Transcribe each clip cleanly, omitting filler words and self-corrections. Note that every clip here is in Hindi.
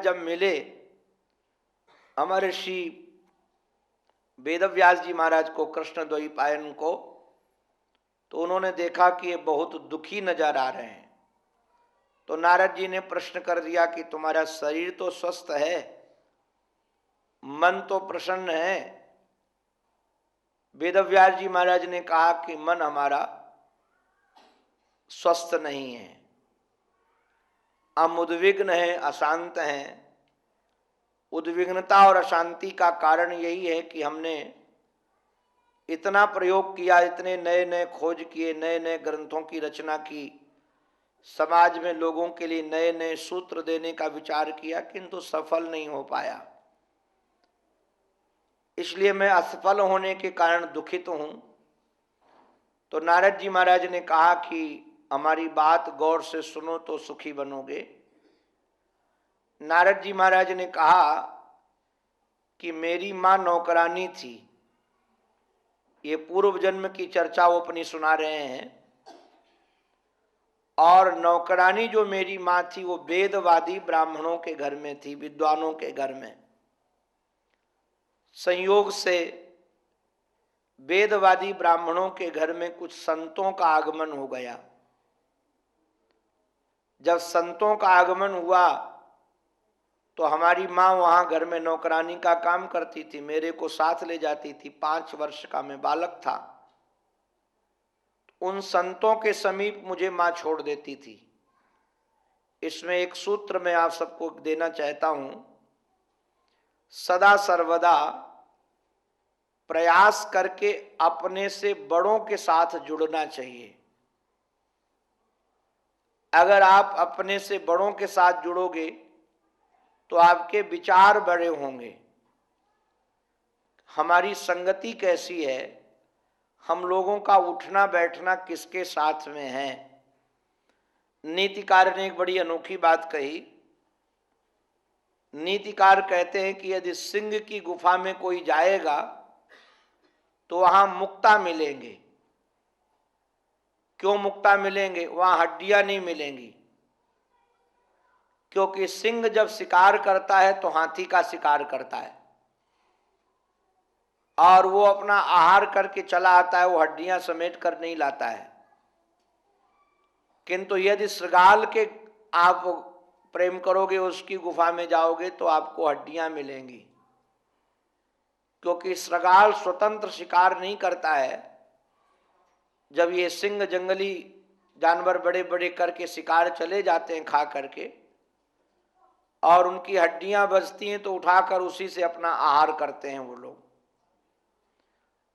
जब मिले महर्षि वेदव्यास जी महाराज को, कृष्ण द्वैपायन को, तो उन्होंने देखा कि ये बहुत दुखी नजर आ रहे हैं। तो नारद जी ने प्रश्न कर दिया कि तुम्हारा शरीर तो स्वस्थ है, मन तो प्रसन्न है। वेदव्यास जी महाराज ने कहा कि मन हमारा स्वस्थ नहीं है, हम उद्विग्न हैं, अशांत हैं। उद्विग्नता और अशांति का कारण यही है कि हमने इतना प्रयोग किया, इतने नए नए खोज किए, नए नए ग्रंथों की रचना की, समाज में लोगों के लिए नए नए सूत्र देने का विचार किया, किंतु सफल नहीं हो पाया। इसलिए मैं असफल होने के कारण दुखित हूं। तो नारद जी महाराज ने कहा कि हमारी बात गौर से सुनो तो सुखी बनोगे। नारद जी महाराज ने कहा कि मेरी मां नौकरानी थी। ये पूर्व जन्म की चर्चा वो अपनी सुना रहे हैं। और नौकरानी जो मेरी मां थी वो वेदवादी ब्राह्मणों के घर में थी, विद्वानों के घर में। संयोग से वेदवादी ब्राह्मणों के घर में कुछ संतों का आगमन हो गया। जब संतों का आगमन हुआ तो हमारी माँ वहां घर में नौकरानी का काम करती थी, मेरे को साथ ले जाती थी। 5 वर्ष का मैं बालक था। उन संतों के समीप मुझे माँ छोड़ देती थी। इसमें एक सूत्र मैं आप सबको देना चाहता हूं। सदा सर्वदा प्रयास करके अपने से बड़ों के साथ जुड़ना चाहिए। अगर आप अपने से बड़ों के साथ जुड़ोगे तो आपके विचार बड़े होंगे। हमारी संगति कैसी है, हम लोगों का उठना बैठना किसके साथ में है। नीतिकार ने एक बड़ी अनोखी बात कही। नीतिकार कहते हैं कि यदि सिंह की गुफा में कोई जाएगा तो वहां मुक्ता मिलेंगे। क्यों मुक्ता मिलेंगे? वहां हड्डियां नहीं मिलेंगी, क्योंकि सिंह जब शिकार करता है तो हाथी का शिकार करता है और वो अपना आहार करके चला आता है, वो हड्डियां समेट कर नहीं लाता है। किंतु यदि श्रृगाल के आप प्रेम करोगे, उसकी गुफा में जाओगे तो आपको हड्डियां मिलेंगी, क्योंकि श्रृगाल स्वतंत्र शिकार नहीं करता है। जब ये सिंह जंगली जानवर बड़े बड़े करके शिकार चले जाते हैं खा करके, और उनकी हड्डियां बचती हैं तो उठाकर उसी से अपना आहार करते हैं वो लोग।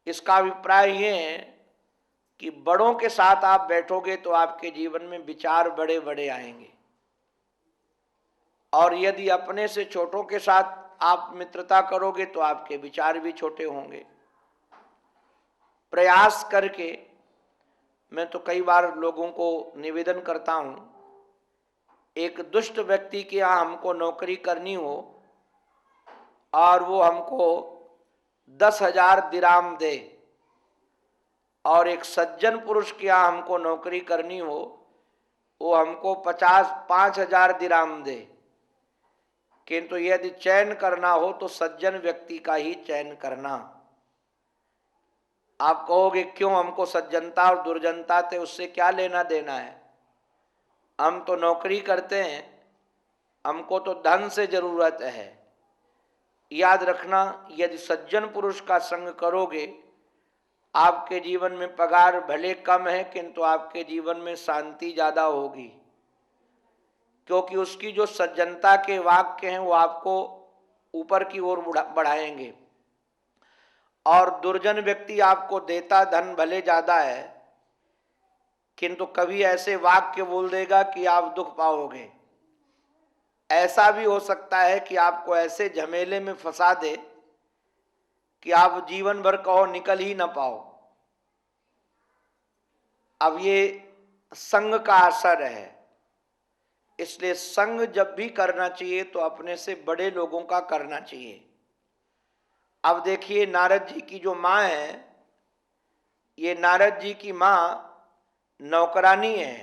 इसका अभिप्राय ये है कि बड़ों के साथ आप बैठोगे तो आपके जीवन में विचार बड़े बड़े आएंगे, और यदि अपने से छोटों के साथ आप मित्रता करोगे तो आपके विचार भी छोटे होंगे। प्रयास करके, मैं तो कई बार लोगों को निवेदन करता हूं, एक दुष्ट व्यक्ति के यहाँ हमको नौकरी करनी हो और वो हमको 10,000 दिराम दे, और एक सज्जन पुरुष के यहाँ हमको नौकरी करनी हो, वो हमको 5,000 दिराम दे, किंतु यदि चयन करना हो तो सज्जन व्यक्ति का ही चयन करना। आप कहोगे क्यों, हमको सज्जनता और दुर्जनता से उससे क्या लेना देना है, हम तो नौकरी करते हैं, हमको तो धन से जरूरत है। याद रखना, यदि सज्जन पुरुष का संग करोगे, आपके जीवन में पगार भले कम है किंतु आपके जीवन में शांति ज्यादा होगी, क्योंकि उसकी जो सज्जनता के वाक्य हैं वो आपको ऊपर की ओर बढ़ाएंगे। और दुर्जन व्यक्ति आपको देता धन भले ज्यादा है किंतु कभी ऐसे वाक्य बोल देगा कि आप दुख पाओगे। ऐसा भी हो सकता है कि आपको ऐसे झमेले में फंसा दे कि आप जीवन भर कहो निकल ही ना पाओ। अब ये संग का असर है। इसलिए संग जब भी करना चाहिए तो अपने से बड़े लोगों का करना चाहिए। अब देखिए, नारद जी की जो माँ है, ये नारद जी की माँ नौकरानी है,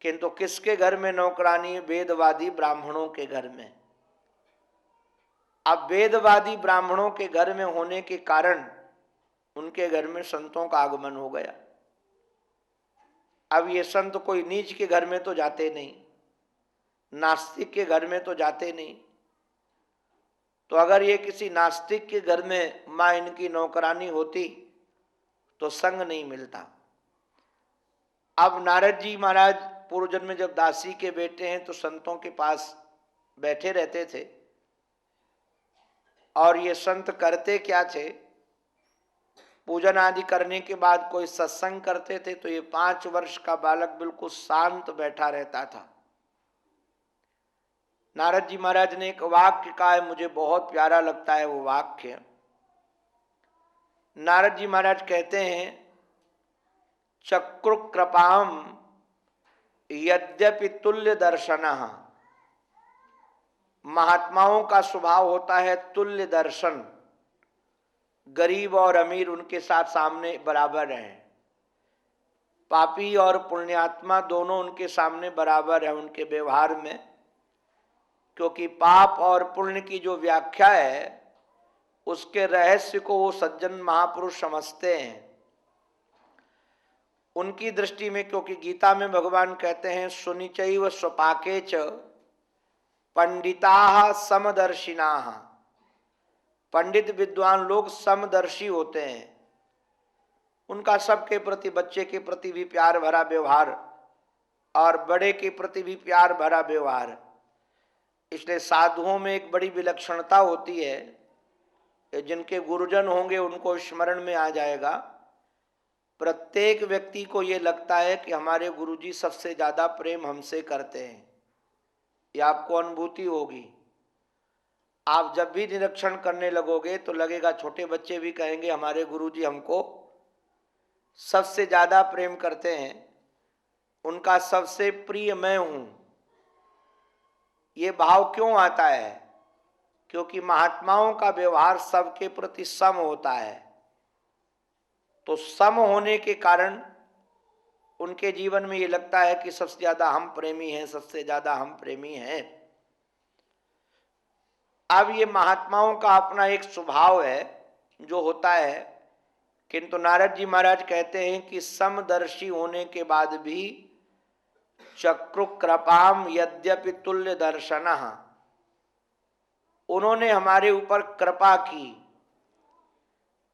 किंतु किसके घर में नौकरानी? वेदवादी ब्राह्मणों के घर में। अब वेदवादी ब्राह्मणों के घर में होने के कारण उनके घर में संतों का आगमन हो गया। अब ये संत कोई नीच के घर में तो जाते नहीं, नास्तिक के घर में तो जाते नहीं। तो अगर ये किसी नास्तिक के घर में माँ इनकी नौकरानी होती तो संग नहीं मिलता। अब नारद जी महाराज पूर्व जन्म में जब दासी के बेटे हैं तो संतों के पास बैठे रहते थे। और ये संत करते क्या थे, पूजन आदि करने के बाद कोई सत्संग करते थे तो ये 5 वर्ष का बालक बिल्कुल शांत बैठा रहता था। नारद जी महाराज ने एक वाक्य कहा है, मुझे बहुत प्यारा लगता है वो वाक्य। नारद जी महाराज कहते हैं, चक्रु कृपाम यद्यपि तुल्य दर्शनः। महात्माओं का स्वभाव होता है तुल्य दर्शन, गरीब और अमीर उनके साथ सामने बराबर हैं, पापी और पुण्यात्मा दोनों उनके सामने बराबर है उनके व्यवहार में। क्योंकि पाप और पुण्य की जो व्याख्या है उसके रहस्य को वो सज्जन महापुरुष समझते हैं। उनकी दृष्टि में, क्योंकि गीता में भगवान कहते हैं, सुनिचैव स्वपाके च पंडिताः समदर्शिनाः। पंडित विद्वान लोग समदर्शी होते हैं, उनका सबके प्रति, बच्चे के प्रति भी प्यार भरा व्यवहार और बड़े के प्रति भी प्यार भरा व्यवहार। इसलिए साधुओं में एक बड़ी विलक्षणता होती है, जिनके गुरुजन होंगे उनको स्मरण में आ जाएगा। प्रत्येक व्यक्ति को ये लगता है कि हमारे गुरुजी सबसे ज्यादा प्रेम हमसे करते हैं, ये आपको अनुभूति होगी। आप जब भी निरीक्षण करने लगोगे तो लगेगा छोटे बच्चे भी कहेंगे हमारे गुरुजी हमको सबसे ज्यादा प्रेम करते हैं, उनका सबसे प्रिय मैं हूं। ये भाव क्यों आता है? क्योंकि महात्माओं का व्यवहार सबके प्रति सम होता है। तो सम होने के कारण उनके जीवन में ये लगता है कि सबसे ज्यादा हम प्रेमी हैं, सबसे ज्यादा हम प्रेमी हैं। अब ये महात्माओं का अपना एक स्वभाव है जो होता है, किंतु नारद जी महाराज कहते हैं कि समदर्शी होने के बाद भी चक्रु कृपाम यद्यपि तुल्य दर्शनः, उन्होंने हमारे ऊपर कृपा की।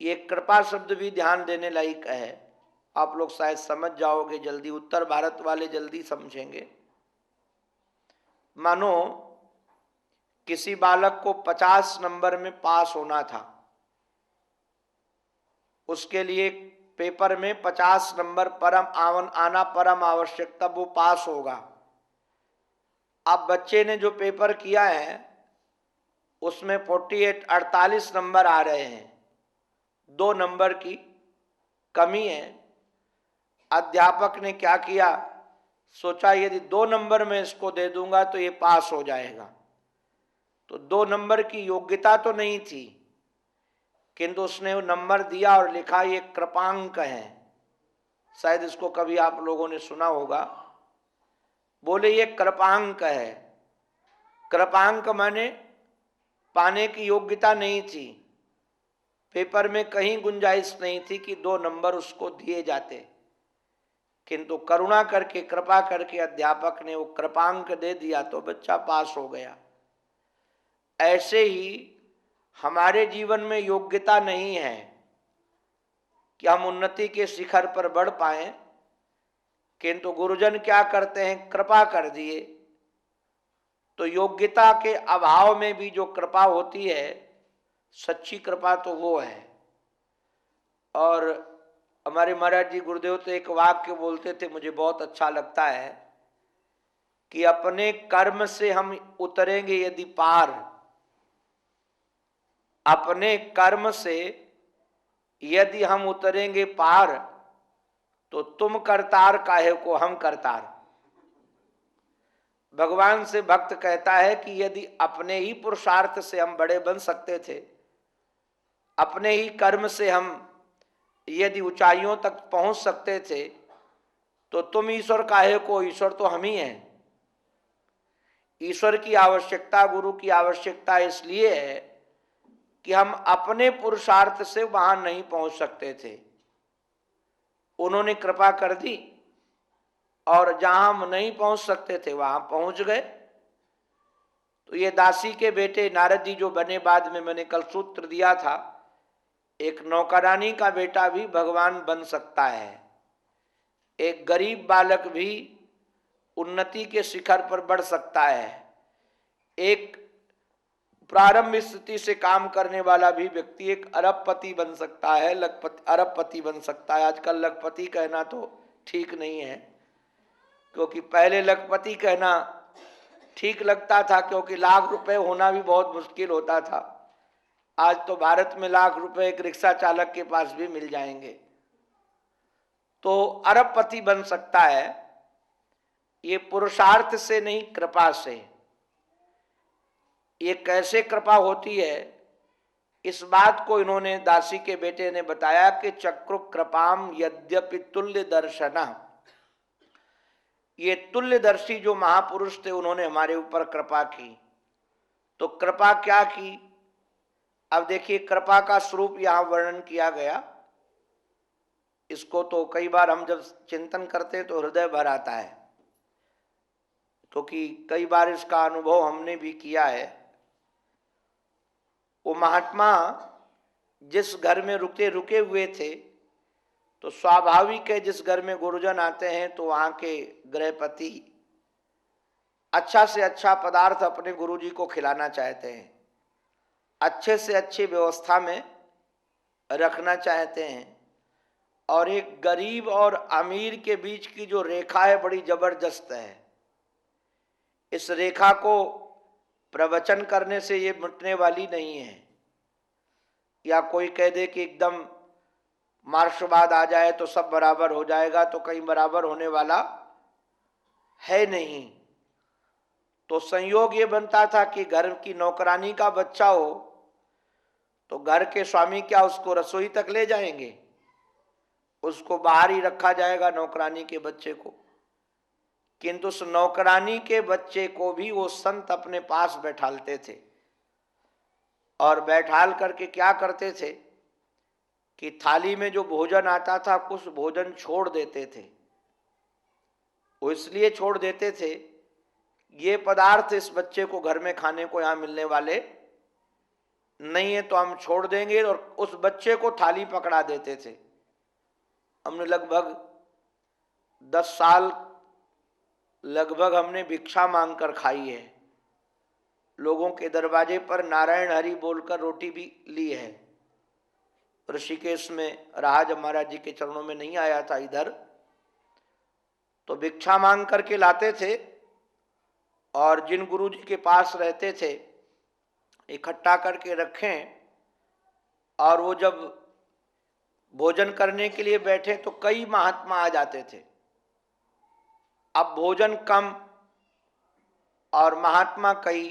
ये कृपा शब्द भी ध्यान देने लायक है, आप लोग शायद समझ जाओगे जल्दी, उत्तर भारत वाले जल्दी समझेंगे। मानो किसी बालक को 50 नंबर में पास होना था, उसके लिए पेपर में 50 नंबर आना परम आवश्यक, तब वो पास होगा। अब बच्चे ने जो पेपर किया है उसमें 48 नंबर आ रहे हैं, 2 नंबर की कमी है। अध्यापक ने क्या किया, सोचा यदि 2 नंबर में इसको दे दूंगा तो ये पास हो जाएगा। तो 2 नंबर की योग्यता तो नहीं थी, किंतु उसने वो नंबर दिया और लिखा ये कृपांक है। शायद इसको कभी आप लोगों ने सुना होगा। बोले ये कृपांक है। कृपांक माने पाने की योग्यता नहीं थी, पेपर में कहीं गुंजाइश नहीं थी कि 2 नंबर उसको दिए जाते, किंतु करुणा करके, कृपा करके अध्यापक ने वो कृपांक दे दिया तो बच्चा पास हो गया। ऐसे ही हमारे जीवन में योग्यता नहीं है कि हम उन्नति के शिखर पर बढ़ पाएं, किंतु गुरुजन क्या करते हैं, कृपा कर दिए। तो योग्यता के अभाव में भी जो कृपा होती है, सच्ची कृपा तो वो है। और हमारे महाराज जी गुरुदेव तो एक वाक्य बोलते थे, मुझे बहुत अच्छा लगता है, कि अपने कर्म से हम उतरेंगे यदि पार, अपने कर्म से यदि हम उतरेंगे पार, तो तुम करतार काहे को हम करतार। भगवान से भक्त कहता है कि यदि अपने ही पुरुषार्थ से हम बड़े बन सकते थे, अपने ही कर्म से हम यदि ऊंचाइयों तक पहुंच सकते थे, तो तुम ईश्वर काहे को, ईश्वर तो हम ही हैं। ईश्वर की आवश्यकता, गुरु की आवश्यकता इसलिए है कि हम अपने पुरुषार्थ से वहां नहीं पहुंच सकते थे, उन्होंने कृपा कर दी और जहां हम नहीं पहुंच सकते थे वहां पहुंच गए। तो ये दासी के बेटे नारद जी जो बने, बाद में मैंने कल सूत्र दिया था, एक नौकरानी का बेटा भी भगवान बन सकता है, एक गरीब बालक भी उन्नति के शिखर पर बढ़ सकता है, एक प्रारंभ स्थिति से काम करने वाला भी व्यक्ति एक अरबपति बन सकता है, लखपति अरबपति बन सकता है। आजकल लखपति कहना तो ठीक नहीं है, क्योंकि पहले लखपति कहना ठीक लगता था, क्योंकि लाख रुपए होना भी बहुत मुश्किल होता था। आज तो भारत में लाख रुपए एक रिक्शा चालक के पास भी मिल जाएंगे। तो अरबपति बन सकता है, ये पुरुषार्थ से नहीं, कृपा से। ये कैसे कृपा होती है, इस बात को इन्होंने, दासी के बेटे ने बताया कि चक्रु कृपाम यद्यपि तुल्य दर्शना, ये तुल्यदर्शी जो महापुरुष थे उन्होंने हमारे ऊपर कृपा की। तो कृपा क्या की, अब देखिए कृपा का स्वरूप यहां वर्णन किया गया। इसको तो कई बार हम जब चिंतन करते हैं तो हृदय भर आता है, क्योंकि कई बार इसका अनुभव हमने भी किया है। वो महात्मा जिस घर में रुके हुए थे, तो स्वाभाविक है जिस घर में गुरुजन आते हैं तो वहां के गृहपति अच्छा से अच्छा पदार्थ अपने गुरुजी को खिलाना चाहते हैं, अच्छे से अच्छी व्यवस्था में रखना चाहते हैं। और एक गरीब और अमीर के बीच की जो रेखा है बड़ी जबरदस्त है। इस रेखा को प्रवचन करने से ये मिटने वाली नहीं है, या कोई कह दे कि एकदम मार्क्सवाद आ जाए तो सब बराबर हो जाएगा, तो कहीं बराबर होने वाला है नहीं। तो संयोग ये बनता था कि घर की नौकरानी का बच्चा हो तो घर के स्वामी क्या उसको रसोई तक ले जाएंगे, उसको बाहर ही रखा जाएगा नौकरानी के बच्चे को। किंतु उस नौकरानी के बच्चे को भी वो संत अपने पास बैठालते थे, और बैठाल करके क्या करते थे कि थाली में जो भोजन आता था कुछ भोजन छोड़ देते थे। वो इसलिए छोड़ देते थे, ये पदार्थ इस बच्चे को घर में खाने को यहाँ मिलने वाले नहीं है, तो हम छोड़ देंगे, और उस बच्चे को थाली पकड़ा देते थे। हमने लगभग 10 साल लगभग हमने भिक्षा मांगकर खाई है, लोगों के दरवाजे पर नारायण हरि बोलकर रोटी भी ली है। ऋषिकेश में राज महाराज जी के चरणों में नहीं आया था इधर, तो भिक्षा मांग करके लाते थे, और जिन गुरु जी के पास रहते थे इकट्ठा करके रखें, और वो जब भोजन करने के लिए बैठे तो कई महात्मा आ जाते थे। अब भोजन कम और महात्मा कई,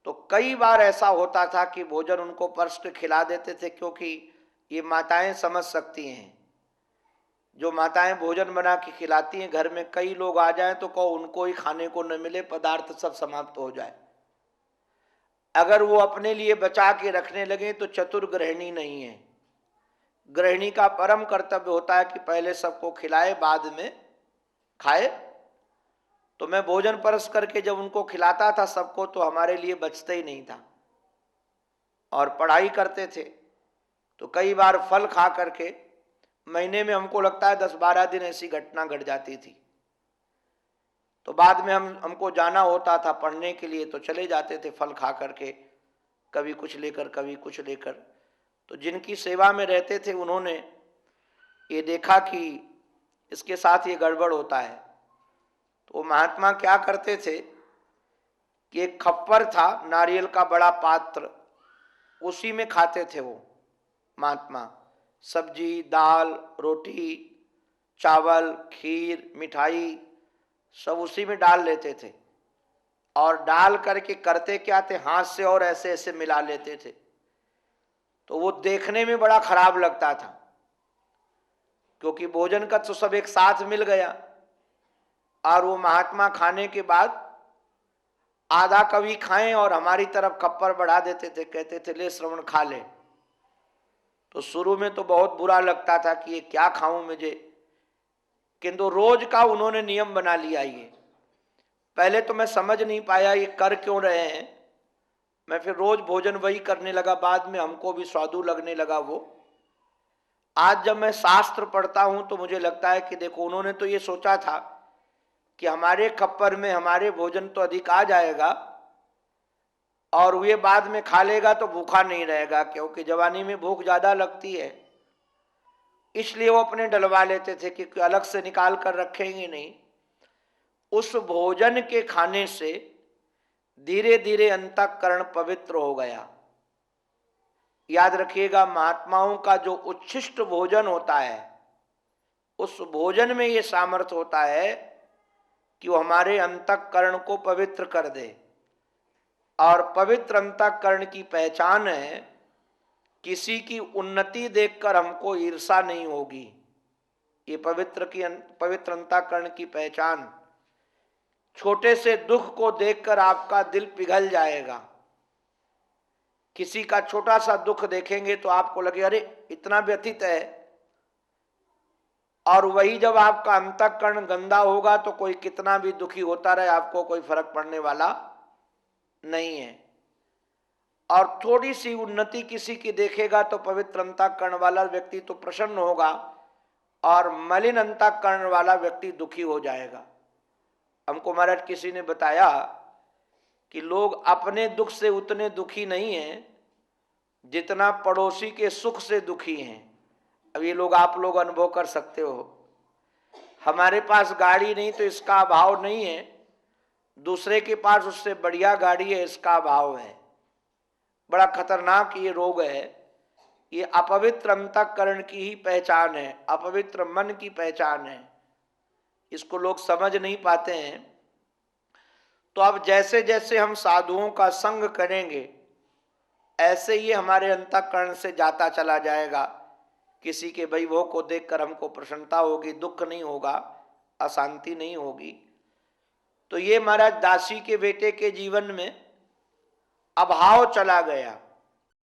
तो कई बार ऐसा होता था कि भोजन उनको परस के खिला देते थे, क्योंकि ये माताएं समझ सकती हैं। जो माताएं भोजन बना के खिलाती हैं, घर में कई लोग आ जाएं तो कहो उनको ही खाने को न मिले, पदार्थ सब समाप्त हो जाए। अगर वो अपने लिए बचा के रखने लगे तो चतुर गृहिणी नहीं है। गृहिणी का परम कर्तव्य होता है कि पहले सबको खिलाए बाद में खाए। तो मैं भोजन परस करके जब उनको खिलाता था सबको, तो हमारे लिए बचते ही नहीं था, और पढ़ाई करते थे। तो कई बार फल खा करके महीने में हमको लगता है 10-12 दिन ऐसी घटना घट जाती थी। तो बाद में हमको जाना होता था पढ़ने के लिए, तो चले जाते थे फल खा करके, कभी कुछ लेकर कभी कुछ लेकर। तो जिनकी सेवा में रहते थे उन्होंने ये देखा कि इसके साथ ये गड़बड़ होता है। तो महात्मा क्या करते थे कि एक खप्पर था, नारियल का बड़ा पात्र, उसी में खाते थे वो महात्मा। सब्जी, दाल, रोटी, चावल, खीर, मिठाई सब उसी में डाल लेते थे, और डाल करके करते क्या थे, हाथ से और ऐसे ऐसे मिला लेते थे। तो वो देखने में बड़ा खराब लगता था, क्योंकि भोजन का तो सब एक साथ मिल गया। और वो महात्मा खाने के बाद आधा कभी खाएं और हमारी तरफ खप्पर बढ़ा देते थे, कहते थे ले श्रवण खा ले। तो शुरू में तो बहुत बुरा लगता था कि ये क्या खाऊं मुझे, किंतु रोज का उन्होंने नियम बना लिया। ये पहले तो मैं समझ नहीं पाया ये कर क्यों रहे हैं, मैं फिर रोज भोजन वही करने लगा, बाद में हमको भी स्वादु लगने लगा वो। आज जब मैं शास्त्र पढ़ता हूं तो मुझे लगता है कि देखो उन्होंने तो ये सोचा था कि हमारे खप्पर में हमारे भोजन तो अधिक आ जाएगा और वे बाद में खा लेगा तो भूखा नहीं रहेगा, क्योंकि जवानी में भूख ज्यादा लगती है, इसलिए वो अपने डलवा लेते थे कि अलग से निकाल कर रखेंगे नहीं। उस भोजन के खाने से धीरे धीरे अंतःकरण पवित्र हो गया। याद रखिएगा, महात्माओं का जो उच्छिष्ट भोजन होता है उस भोजन में ये सामर्थ्य होता है कि वो हमारे अंतःकरण को पवित्र कर दे। और पवित्र अंतःकरण की पहचान है किसी की उन्नति देखकर हमको ईर्षा नहीं होगी। ये पवित्र अंतःकरण की पहचान, छोटे से दुख को देखकर आपका दिल पिघल जाएगा। किसी का छोटा सा दुख देखेंगे तो आपको लगे अरे इतना व्यथित है, और वही जब आपका अंतःकरण गंदा होगा तो कोई कितना भी दुखी होता रहे आपको कोई फर्क पड़ने वाला नहीं है। और थोड़ी सी उन्नति किसी की देखेगा तो पवित्र अंतःकरण वाला व्यक्ति तो प्रसन्न होगा और मलिन अंतःकरण वाला व्यक्ति दुखी हो जाएगा। हमको महाराज किसी ने बताया कि लोग अपने दुख से उतने दुखी नहीं हैं जितना पड़ोसी के सुख से दुखी हैं। अब ये लोग आप लोग अनुभव कर सकते हो। हमारे पास गाड़ी नहीं तो इसका अभाव नहीं है, दूसरे के पास उससे बढ़िया गाड़ी है इसका अभाव है। बड़ा खतरनाक ये रोग है, ये अपवित्र अंतःकरण की ही पहचान है, अपवित्र मन की पहचान है। इसको लोग समझ नहीं पाते हैं। तो अब जैसे जैसे हम साधुओं का संग करेंगे ऐसे ये हमारे अंतःकरण से जाता चला जाएगा। किसी के वैभव को देखकर हमको प्रसन्नता होगी, दुख नहीं होगा, अशांति नहीं होगी। तो ये महाराज दासी के बेटे के जीवन में अभाव चला गया।